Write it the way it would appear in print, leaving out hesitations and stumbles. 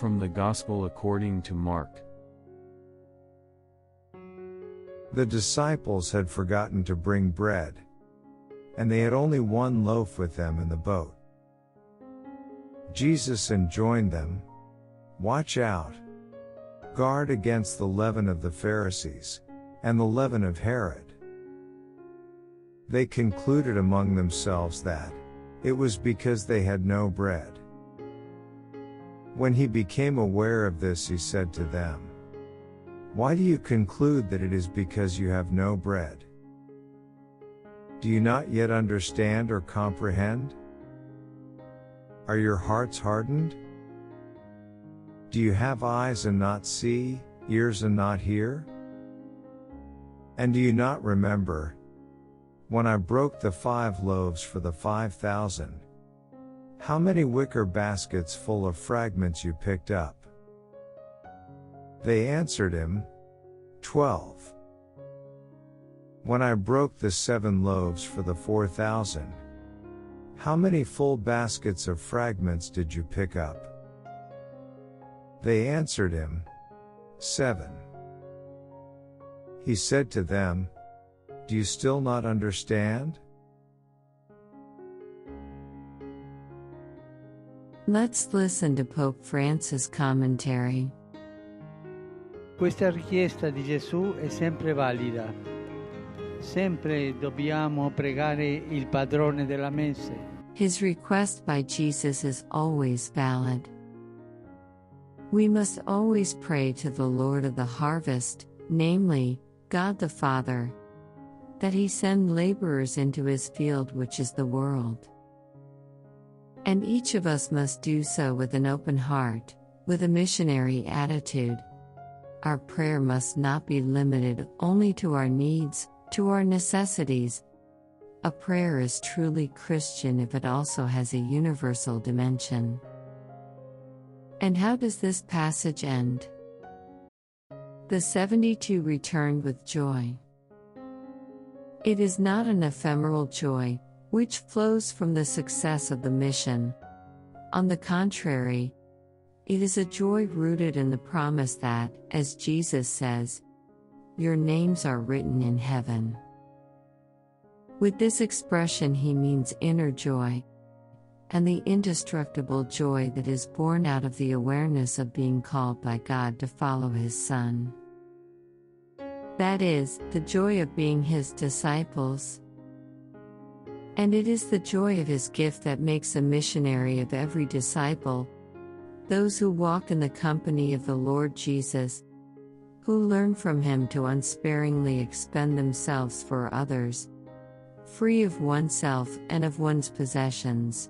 from the Gospel according to Mark. The disciples had forgotten to bring bread, and they had only one loaf with them in the boat. Jesus enjoined them, "Watch out. Guard against the leaven of the Pharisees, and the leaven of Herod." They concluded among themselves that it was because they had no bread. When he became aware of this, he said to them, "Why do you conclude that it is because you have no bread? Do you not yet understand or comprehend? Are your hearts hardened? Do you have eyes and not see, ears and not hear? And do you not remember, when I broke the 5 loaves for the 5,000, how many wicker baskets full of fragments you picked up?" They answered him, 12. "When I broke the 7 loaves for the 4,000, how many full baskets of fragments did you pick up?" They answered him, 7. He said to them, "Do you still not understand?" Let's listen to Pope Francis' commentary. Questa richiesta di Gesù è sempre valida. Sempre dobbiamo pregare il padrone della messe. His request by Jesus is always valid. We must always pray to the Lord of the harvest, namely, God the Father, that he send laborers into his field, which is the world. And each of us must do so with an open heart, with a missionary attitude. Our prayer must not be limited only to our needs, to our necessities. A prayer is truly Christian if it also has a universal dimension. And how does this passage end? The 72 returned with joy. It is not an ephemeral joy, which flows from the success of the mission. On the contrary, it is a joy rooted in the promise that, as Jesus says, "Your names are written in heaven." With this expression he means inner joy, and the indestructible joy that is born out of the awareness of being called by God to follow his Son. That is, the joy of being his disciples. And it is the joy of his gift that makes a missionary of every disciple, those who walk in the company of the Lord Jesus, who learn from him to unsparingly expend themselves for others, free of oneself and of one's possessions.